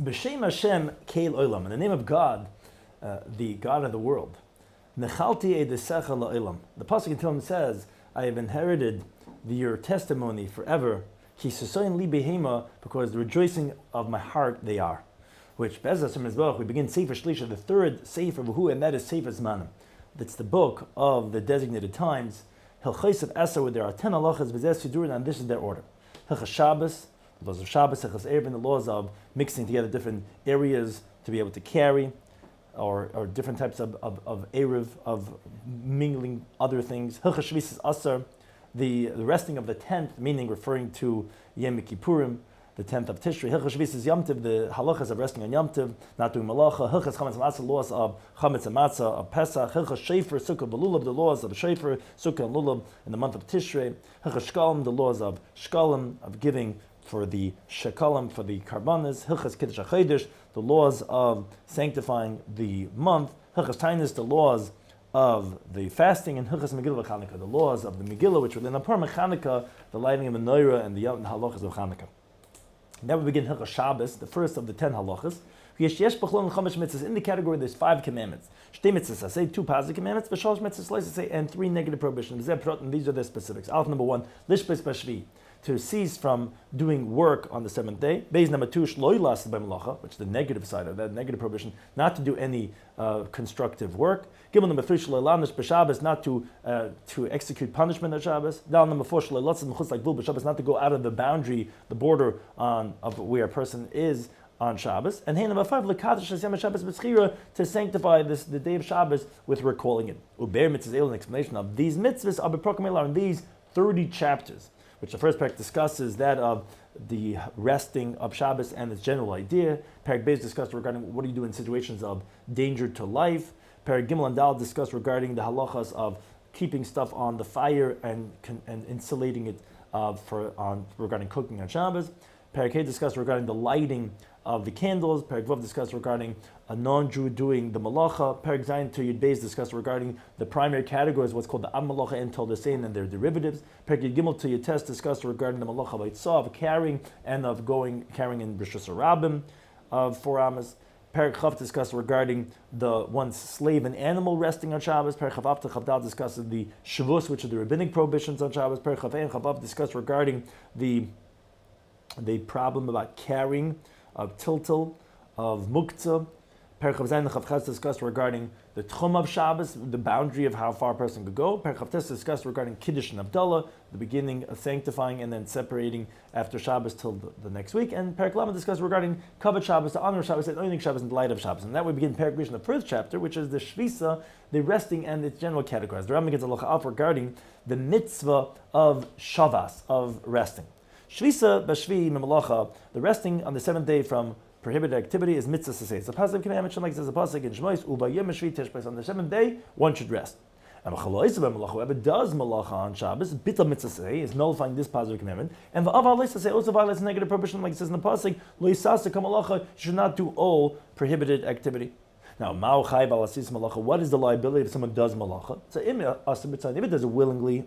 B'Shem Hashem Keil Olam, in the name of God, the God of the world. Nechalti edesecha la'olam. The pasuk in Tehillim says, I have inherited your testimony forever. Kisasoyin li behema, because the rejoicing of my heart they are. Which, Be'ez Hashem Yisborach, we begin Sefer Shlisha, the third Sefer V'hu, and that is Sefer Zmanim. That's the book of the designated times. Hilchos of Esser, where there are 10 halachas, v'zeh sidurin, and this is their order. Hilchos Shabbes, the laws of Shabbos, Hilchos Erev, the laws of mixing together different areas to be able to carry, or different types of Erev, of mingling other things. Hilchos Shvis is Asar, the resting of the 10th, meaning referring to Yom Kippurim, the 10th of Tishrei. Hilchos Shvis is Yom Tov, the halachas of resting on Yom Tov, not doing malacha. Hilchos Chametz Matzah, laws of Chametz and Matzah, of Pesach. Hilchos Shefer, Sukkah, Belulav, the laws of Shefer, Sukkah and Lulav in the month of Tishrei. Hilchos Shkalim, the laws of Shkalim, of giving for the Shekalim, for the Karbanas. Hilchos Kiddush HaChodesh, the laws of sanctifying the month. Hilchos Tainus, the laws of the fasting, and Hilchos Megillah Chanukah, the laws of the Megillah, which were the Napar Chanukah, the lighting of menorah, and the halachas of Chanukah. Now we begin Hilchos Shabbos, the first of the 10 halachas. In the category, there's 5 commandments. Shtei mitzvahs, say 2 positive commandments, v'shalosh mitzvahs, say, and 3 negative prohibitions. And these are the specifics. Alpha number 1, lishbes b'shvi, to cease from doing work on the 7th day. Beis number 2, shloi las b'melacha, which is the negative side of that, negative prohibition, not to do any constructive work. Gimel number 3, shloi lanish b'Shabbos, not to execute punishment on Shabbos. Dal number 4, shloi lotzim mechutz like bul b'Shabbos, not to go out of the boundary, the border of where a person is on Shabbos. And hey, number 5, l'kadosh es yom Shabbos b'tzchira, to sanctify the day of Shabbos with recalling it. Uber mitzvahs, an explanation of these mitzvahs are b'prokamel, in these 30 chapters, which the first parak discusses that of the resting of Shabbos and its general idea. Parak Beis discussed regarding what do you do in situations of danger to life. Parak Gimel and Dal discussed regarding the halachas of keeping stuff on the fire and insulating it regarding cooking on Shabbos. Parak Hey discussed regarding the lighting of the candles. Parak Vav discussed regarding a non-Jew doing the malacha. Parak Zayin to Yud Beis discussed regarding the primary categories, what's called the Ab Malacha and Toldosein and their derivatives. Parak Yud Gimel to Yud Tes discussed regarding the malacha of Eitzah, of carrying and of carrying in Rishus Harabim of 4 Amos. Parak Chav discussed regarding the one's slave and animal resting on Shabbos. Parak Chav Av to Chav Dal discusses the Shavus, which are the rabbinic prohibitions on Shabbos. Parak Chav and Chav Av discussed regarding the problem about carrying of tiltal, of muktzah. Perek Chav Zayin and Chav Ches discussed regarding the tchum of Shabbos, the boundary of how far a person could go. Perek Chav Tes discussed regarding Kiddush and Havdalah, the beginning of sanctifying and then separating after Shabbos till the next week. And Perek Lamed discussed regarding Kavod Shabbos, the honor of Shabbos, and owning Shabbos in the light of Shabbos. And that we begin Perek Rishon, the first chapter, which is the Shvisa, the resting and its general categories. The Rambam gets a look out regarding the mitzvah of Shavas, of resting. Shvisa b'shvi memalacha, the resting on the 7th day from prohibited activity is mitzvah to say. It's a positive commandment, like says a pasuk in Shmois, ubayim shvi tishbais, on the 7th day, one should rest. And whoever does malacha on Shabbos, bittul mitzvah say, is nullifying this positive commandment. And v'av say also violates negative prohibition, like it says in the pasuk, lo yisasa kamalacha, you should not do all prohibited activity. Now, ma'u chay balasis malacha, what is the liability if someone does malacha? So if it does it willingly,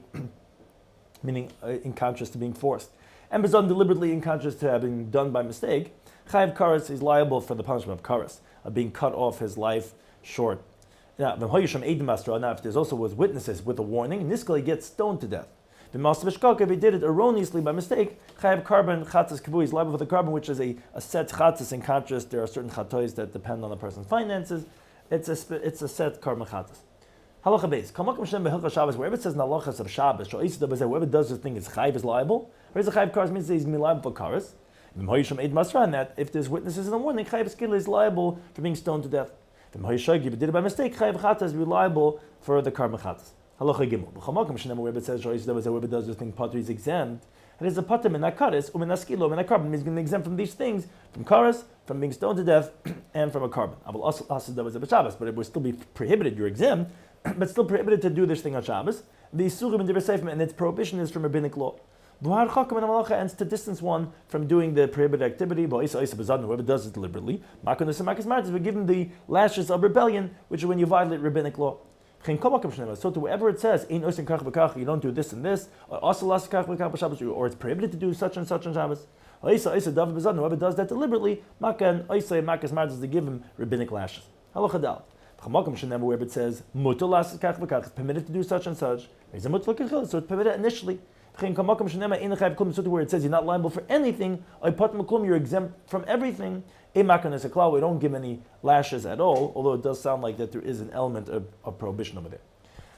meaning in contrast to being forced, and was done deliberately in contrast to having done by mistake, Chayav Karas is liable for the punishment of Karas, of being cut off his life short. Now, if there's also with witnesses with a warning, in this case he gets stoned to death. If he did it erroneously by mistake, Chayav Karban Chatzas Kavu is liable for the carbon, which is a set Chatzas. In contrast, there are certain Chatois that depend on the person's finances. It's a set Karban Chatzas. Halacha Beis. Kamakam Shem beHilchos Shabbos, wherever it says in halachas of Shabbos, whoever does the thing is chayiv, is liable. Whereas the chayiv karas means he's liable for karas. And that if there's witnesses in the morning, chayiv skila is liable for being stoned to death. If he did it by mistake, chayiv chatas is liable for the karma chatas. Halacha Gimel. Kamakam Shem wherever it says whoever does the thing patri is exempt. And it's a patim in akaris umenaskilo and a carbon means going to exempt from these things, from karas, from being stoned to death, and from a carbon. But it would still be prohibited. You're exempt, but still prohibited to do this thing on Shabbos. The Isurim and Divrei Seifim, and its prohibition is from rabbinic law. And to distance one from doing the prohibited activity, whoever does it deliberately, we give him the lashes of rebellion, which is when you violate rabbinic law. So to wherever it says, you don't do this and this, or it's prohibited to do such and such on Shabbos, Whoever does that deliberately, Makan Oisay Makas Mardas to give him rabbinic lashes. Halacha Dal. Where it says it's permitted to do such and such, so it's permitted initially. Where it says you're not liable for anything, you're exempt from everything. We don't give any lashes at all, although it does sound like that there is an element of prohibition over there.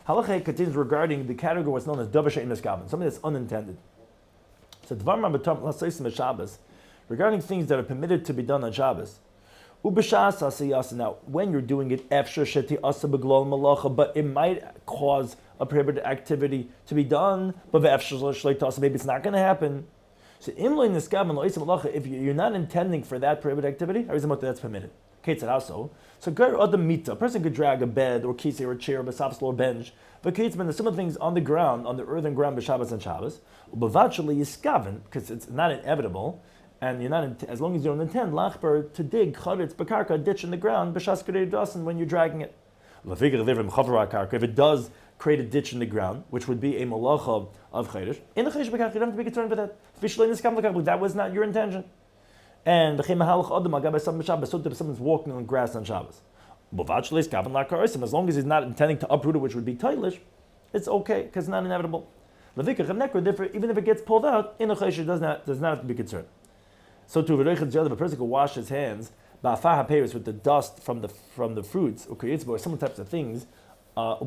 Halacha continues regarding the category what's known as davar she'ein miskaven, something that's unintended. So Shabbos, regarding things that are permitted to be done on Shabbos. Now, when you're doing it, but it might cause a prohibited activity to be done, but maybe it's not going to happen. So, if you're not intending for that prohibited activity, that's permitted. So, a person could drag a bed or kisei or a chair or a bench, but some things on the ground, on the earthen ground, b'Shabbos and Shabbos, because it's not inevitable. And you're not, as long as you don't intend, lachber, to dig charetz b'karka, a ditch in the ground, b'shas kedei dasan, when you're dragging it. If it does create a ditch in the ground, which would be a malacha of chedesh, in the chedesh b'karka, you don't have to be concerned with that. That was not your intention. And so if someone's walking on grass on Shabbos, as long as he's not intending to uproot it, which would be tailish, it's okay, because it's not inevitable. Even if it gets pulled out, in the chedesh does not have to be concerned. So to if a person could wash his hands with the dust from the fruits or some types of things, as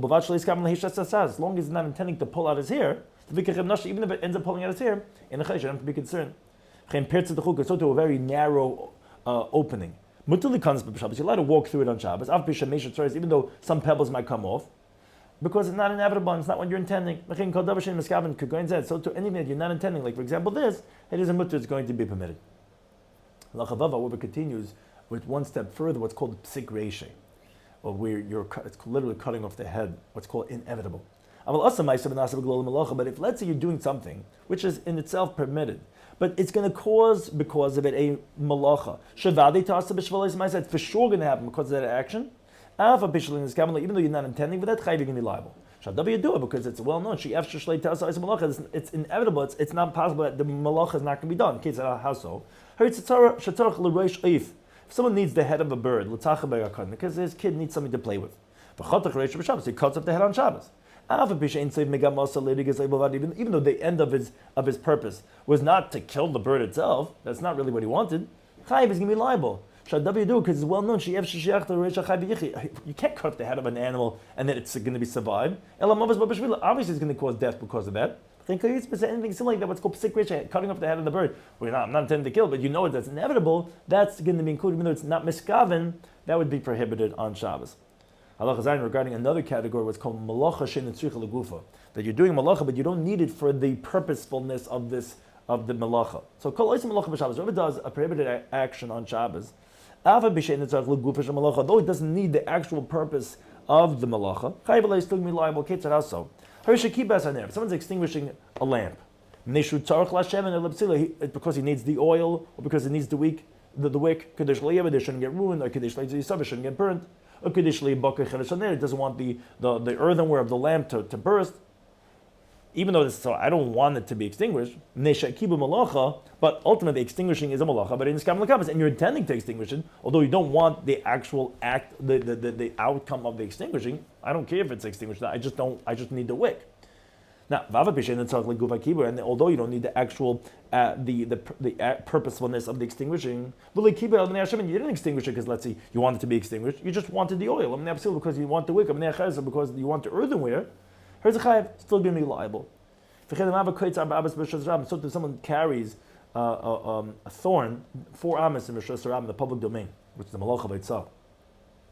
long as he's not intending to pull out his hair, even if it ends up pulling out his hair, in the chedesh, you don't have to be concerned. So to a very narrow opening. You're allowed to walk through it on Shabbos, even though some pebbles might come off, because it's not inevitable and it's not what you're intending. So to anything that you're not intending, like for example this, it is a mutter, it's going to be permitted. However, continues with one step further, what's called psik reishe, or where it's literally cutting off the head, what's called inevitable. But if let's say you're doing something which is in itself permitted, but it's going to cause, because of it, a malacha. It's for sure going to happen because of that action. Even though you're not intending for that, you're going to be liable. You do it because it's well known. It's inevitable. It's not possible that the malacha is not going to be done. How so? If someone needs the head of a bird, because his kid needs something to play with, he cuts off the head on Shabbos. Even though the end of his purpose was not to kill the bird itself, that's not really what he wanted, he's going to be liable. Because it's well known, you can't cut off the head of an animal and then it's going to be survived. Obviously it's going to cause death because of that. Anything similar like that, what's called psik reishe, cutting off the head of the bird. I'm not intending to kill, but you know that's inevitable, that's going to be included, even though it's not miskaven, that would be prohibited on Shabbos. Halacha Zayin regarding another category, what's called malacha she'ein tzricha legufa, that you're doing malacha, but you don't need it for the purposefulness of the malacha. So kol oisem malacha b'Shabbos, whoever does a prohibited action on Shabbos, though it doesn't need the actual purpose of the malacha, is still going to be liable. If someone's extinguishing a lamp, because he needs the oil, or because he needs the wick, they shouldn't get ruined, or shouldn't get burnt, or it doesn't want the earthenware of the lamp to burst. Even though I don't want it to be extinguished, but ultimately extinguishing is a malacha, but in this and you're intending to extinguish it, although you don't want the actual act, the outcome of the extinguishing. I don't care if it's extinguished. I just need the wick. Now, and although you don't need the actual the purposefulness of the extinguishing, you didn't extinguish it because let's say you want it to be extinguished. You just wanted the oil, because you want the wick, because you want the earthenware. Still going to be liable. So if someone carries a thorn, 4 amas in the public domain, which is the malacha by itself,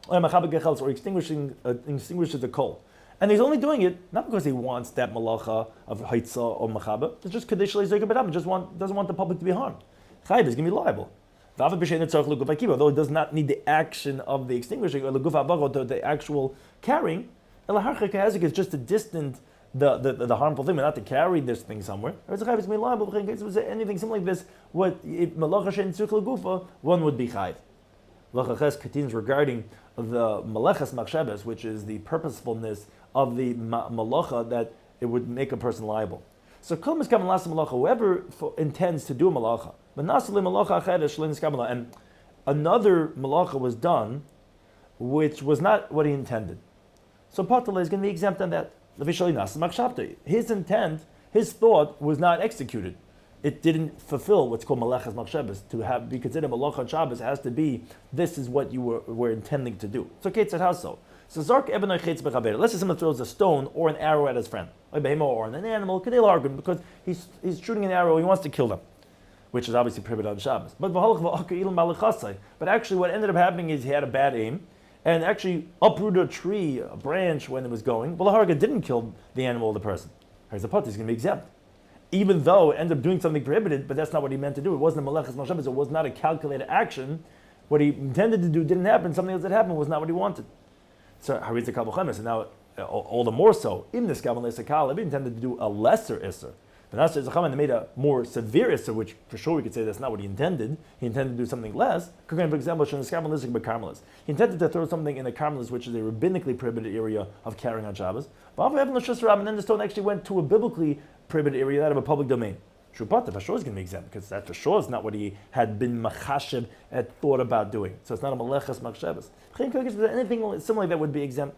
or extinguishes the coal, and he's only doing it not because he wants that malacha of haitza or machaba, it's just kadesh leizayka, doesn't want the public to be harmed. Chayiv is going to be liable. Although it does not need the action of the extinguishing or the actual carrying, it's just to distance the harmful thing, but not to carry this thing somewhere. Anything similar like this, one would be chayiv. Lachaches continues regarding the malachas machshavas, which is the purposefulness of the malacha that it would make a person liable. So whoever intends to do a malacha, And another malacha was done, which was not what he intended. So Patala is going to be exempt on that. His intent, his thought was not executed. It didn't fulfill what's called malachas machshavas. To be considered malacha on Shabbos has to be, this is what you were intending to do. So Kate said, how so? So Zark Eben Chavetz. Let's say someone throws a stone or an arrow at his friend, or an animal, they'll argue because he's shooting an arrow, he wants to kill them, which is obviously prohibited on Shabbos. But actually what ended up happening is he had a bad aim, and actually uprooted a tree, a branch when it was going. Well, the Harga didn't kill the animal or the person. He's going to be exempt. Even though it ended up doing something prohibited, but that's not what he meant to do. It wasn't a malachas machshavas, it was not a calculated action. What he intended to do didn't happen, something else that happened was not what he wanted. So, Haritza Kabbalah, and now all the more so, even this Kabbalah Sakal, he intended to do a lesser Isser. But now they made a more severe Isser, which for sure we could say that's not what he intended. He intended to do something less. For example, he intended to throw something in a Carmelis, which is a rabbinically prohibited area of carrying on Shabbos. And then the stone actually went to a biblically prohibited area, that of a public domain. Shupata, for sure is going to be exempt, because that for sure is not what he had been machashev, had thought about doing. So it's not a malechas machshavas. Anything similar that would be exempt.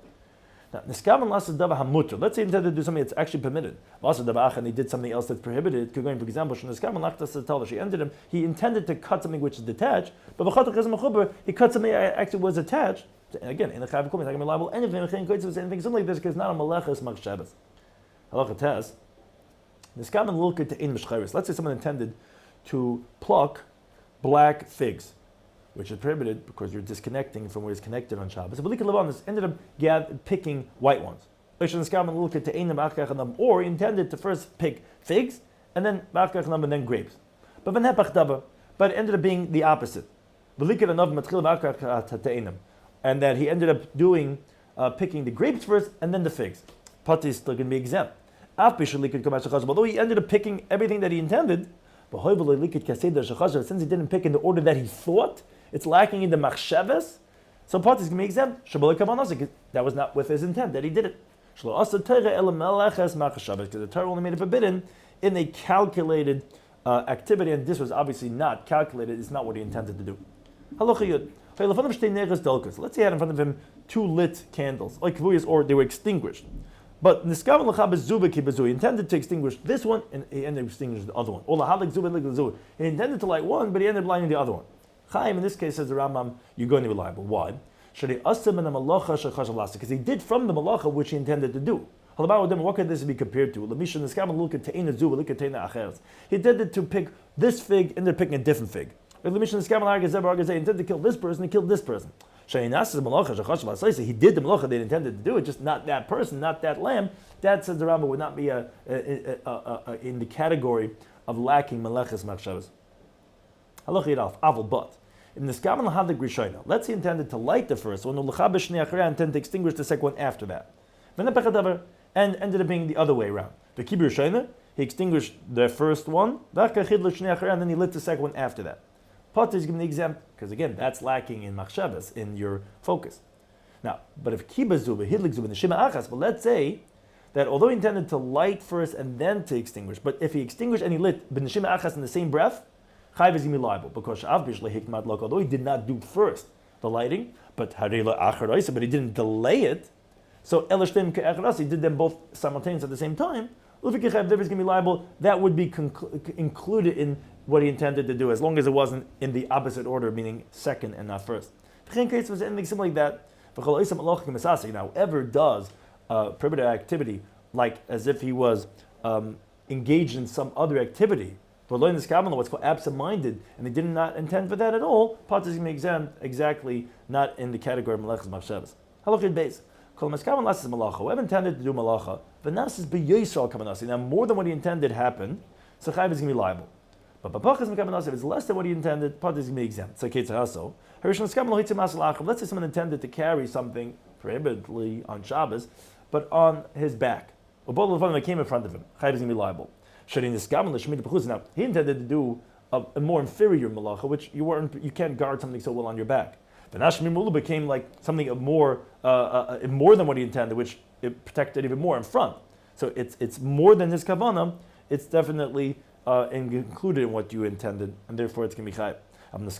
Now, let's say he intended to do something that's actually permitted, and he did something else that's prohibited. For example, he intended to cut something which is detached, but he cut something that actually was attached. Again, in the Chav Kum, he's not going to be liable anything similar like this, because it's not a malechas machshavas. Halacha test. Let's say someone intended to pluck black figs, which is prohibited because you're disconnecting from where it's connected on Shabbos. But ended up picking white ones. Or he intended to first pick figs and then grapes. But it ended up being the opposite. And that he ended up doing picking the grapes first and then the figs. Pati is still going to be exempt. Although he ended up picking everything that he intended, since he didn't pick in the order that he thought, it's lacking in the machshavas, so Pati is going to be exempt. That was not with his intent that he did it. Because the Torah only made it forbidden in a calculated activity, and this was obviously not calculated, it's not what he intended to do. Let's say he had in front of him 2 lit candles, or they were extinguished. But he intended to extinguish this one, and he ended up extinguishing the other one. He intended to light one, but he ended up lighting the other one. Chaim, in this case, says the Rambam, you're going to be liable. Why? Because he did from the malacha which he intended to do. What could this be compared to? He intended to pick this fig, ended up picking a different fig. He intended to kill this person, he killed this person. He did the malacha that he intended to do it, just not that person, not that lamb. That, says the Rambam, would not be in the category of lacking malachas machshavas. But in the skaman lahadik rishayna, let's say he intended to light the first one, intended to extinguish the second one after that, and ended up being the other way around. The kibur rishayna, he extinguished the first one, and then he lit the second one after that. Pot is going to be exempt, because again, that's lacking in machshavas, in your focus. Now, but if kiba zuba, hidlik zuba, neshima achas, but let's say that although he intended to light first and then to extinguish, but if he extinguished and he lit b'neshima achas in the same breath, chayv is going to be liable, because although he did not do first the lighting, but he didn't delay it, so he did them both simultaneously at the same time, is going to be liable. That would be included in what he intended to do, as long as it wasn't in the opposite order, meaning second and not first. Case was anything similar like that. Now, whoever does prohibited activity, like as if he was engaged in some other activity, but learning this Kabbalah, what's called absent-minded, and he did not intend for that at all, Pat is going to be exempt, exactly not in the category of Malachas Machshavas. Halachid base. Whoever intended to do malacha, v'nas is b'yisrael kavanasi. Now, more than what he intended happened, so chayv is going to be liable. But if it's less than what he intended, part is going to be exempt. So let's say someone intended to carry something prohibitedly on Shabbos, but on his back, or both of them came in front of him, chayv is going to be liable. Now, he intended to do a more inferior malacha, which you can't guard something so well on your back. The Nashmi Mulu became like something more than what he intended, which it protected even more in front. So it's more than his kavanah. It's definitely included in what you intended, and therefore it's going to be chayiv. But let's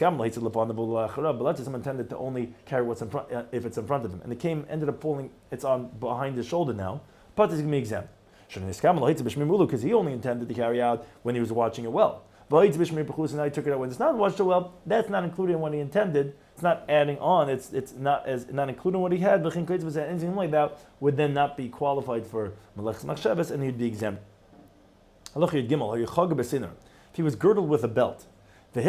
say someone intended to only carry what's in front, if it's in front of him, and ended up pulling, it's on behind his shoulder now. But is going to be exempt because he only intended to carry out when he was watching it well. Now he took it out when it's not watched it well. That's not included in what he intended. It's not adding on. It's not including what he had. Anything like that would then not be qualified for melechas machshavas, and he'd be exempt. If he was girdled with a belt, now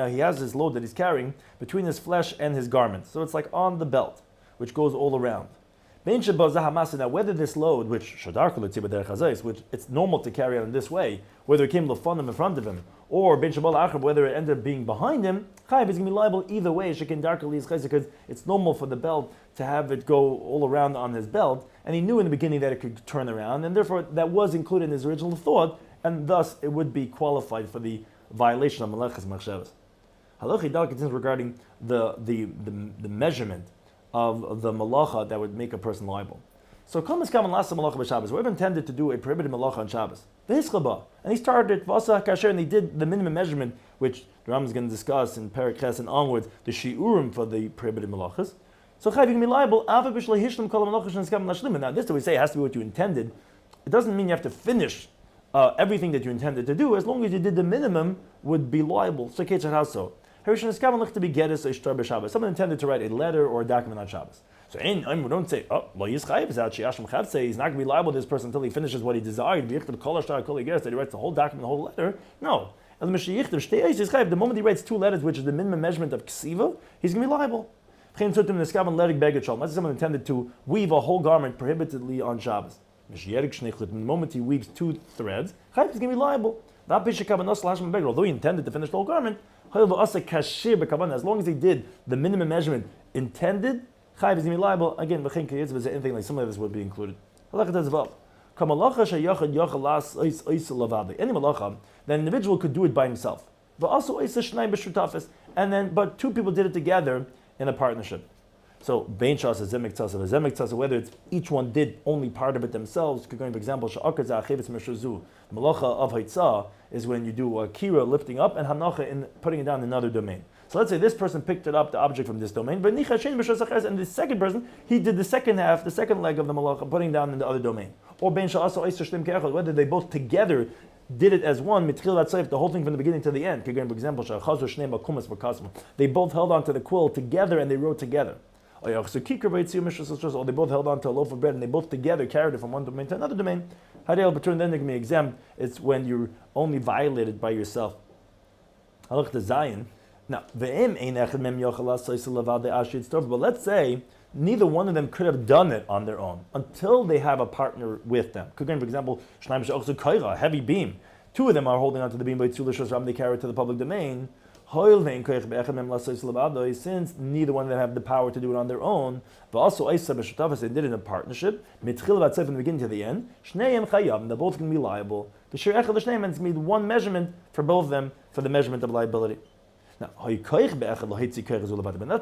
he has his load that he's carrying between his flesh and his garment. So it's like on the belt, which goes all around. Now, whether this load, which it's normal to carry on in this way, whether it came lefanim in front of him, or whether it ended up being behind him, he's going to be liable either way, because it's normal for the belt to have it go all around on his belt, and he knew in the beginning that it could turn around, and therefore that was included in his original thought, and thus it would be qualified for the violation of melechas machshavas. Halachi dal continues regarding the measurement of the malacha that would make a person liable. So, whoever intended to do a prohibited malacha on Shabbos, and he started and he did the minimum measurement, which the Rambam is going to discuss in Perek Ches and onwards, the shiurim for the prohibited malachas. So, you can be liable. Now, this that we say has to be what you intended. It doesn't mean you have to finish everything that you intended to do. As long as you did the minimum, would be liable. So, someone intended to write a letter or a document on Shabbos. So we don't say, he's not going to be liable to this person until he finishes what he desired. That he writes the whole document, the whole letter. No. The moment he writes 2 letters, which is the minimum measurement of ksiva, he's going to be liable. Someone intended to weave a whole garment prohibitedly on Shabbos. The moment he weaves 2 threads, he's going to be liable. Although he intended to finish the whole garment, as long as he did the minimum measurement intended, Chayiv is going to be liable. Again, anything like some of this would be included. Any malacha, the individual could do it by himself. But 2 people did it together in a partnership. So, whether it's each one did only part of it themselves, for example, the malacha of haitzah is when you do a kira, lifting up, and hanacha in putting it down in another domain. So let's say this person picked it up, the object from this domain, but and the second person, he did the second half, the second leg of the malacha, putting down in the other domain. Or whether they both together did it as one, the whole thing from the beginning to the end. For example, they both held onto the quill together and they wrote together. Or they both held on to a loaf of bread and they both together carried it from one domain to another domain. Then they can be exempt. It's when you're only violated by yourself. Now, but let's say neither one of them could have done it on their own until they have a partner with them. For example, a heavy beam. 2 of them are holding onto the beam, but they carry it to the public domain. Since neither one of them have the power to do it on their own, but also they did it in a partnership, from the beginning to the end, they're both going to be liable. It's going to be one measurement for both of them for the measurement of liability. Now, let's say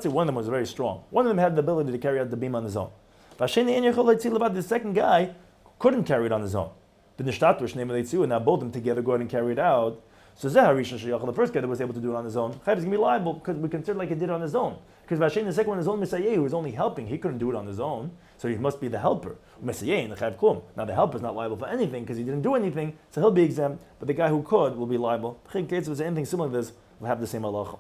one of them was very strong. One of them had the ability to carry out the beam on his own. The second guy couldn't carry it on his own. And now both of them together go ahead and carry it out. So the first guy that was able to do it on his own, is going to be liable because we consider like he did it on his own. Because the second one is only Messiah, who was only helping. He couldn't do it on his own, so he must be the helper. Messiah, now the helper is not liable for anything because he didn't do anything, so he'll be exempt. But the guy who could will be liable. If there's anything similar to this, we'll have the same halacha.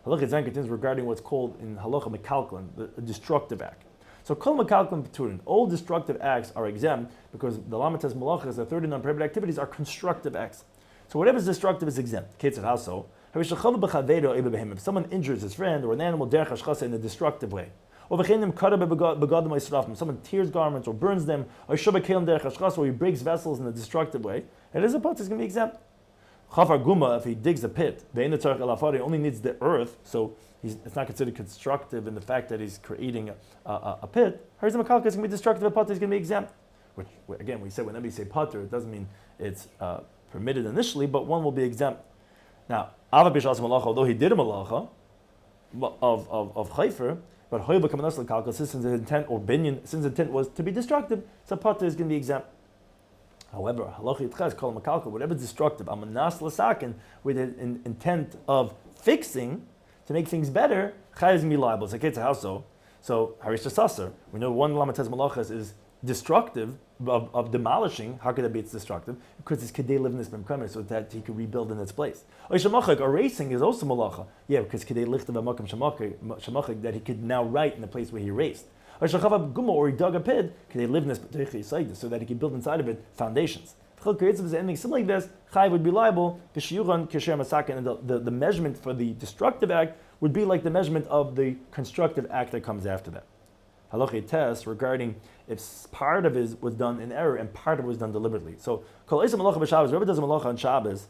Halacha Zayin continues regarding what's called in halacha mekalklin, the destructive act. So kol mekalklin p'turin, all destructive acts are exempt because the lamatas malachas, the 30 non-prohibited activities, are constructive acts. So whatever is destructive is exempt. If someone injures his friend or an animal in a destructive way, or someone tears garments or burns them, or he breaks vessels in a destructive way, it is a pot is going to be exempt. If he digs a pit, he only needs the earth, so it's not considered constructive in the fact that he's creating a pit. Is going to be destructive, a pot is going to be exempt. Which, again, we said whenever you say potter, it doesn't mean it's permitted initially, but one will be exempt. Now, although he did a malacha of chayfer, but since his intent or binyan, since his intent was to be destructive, so potter is going to be exempt. However, whatever is destructive, with an intent of fixing, to make things better, chayav is going to be liable. It's like it's a house, so harish tasasar. We know one lamates malachas is destructive of demolishing. How could that be? It's destructive because it's kedei live in this b'mkamer, so that he could rebuild in its place. Erasing is also malacha. Yeah, because kedei lichtav amakam shamachik, that he could now write in the place where he erased. Or he dug a pit, they live in this so that he could build inside of it foundations. Anything similar like this, Chai would be liable, and the measurement for the destructive act would be like the measurement of the constructive act that comes after that. Halachic test regarding if part of it was done in error and part of it was done deliberately. So, whoever does a malacha on Shabbos,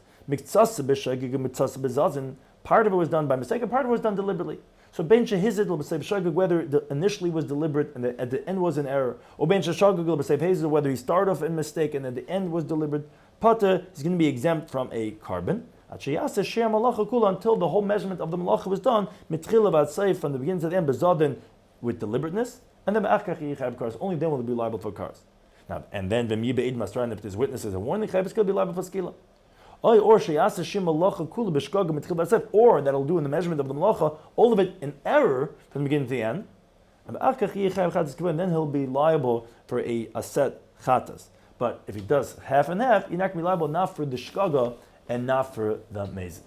part of it was done by mistake and part of it was done deliberately. So ben shehizid l'b'seiv shagig, whether initially was deliberate and at the end was an error, or ben sheshagig l'b'seiv hezid, whether he started off in mistake and at the end was deliberate, pata is going to be exempt from a carbon. Until the whole measurement of the malacha was done, from the beginning to the end, bezadin, with deliberateness, and then cars. Only then will it be liable for cars. Now, and then if there's witnesses and warning, it's going to be liable for skila. Or that'll do in the measurement of the malacha, all of it in error from the beginning to the end. And then he'll be liable for a set chatas. But if he does half and half, you're not going to be liable not for the shkaga and not for the mezid.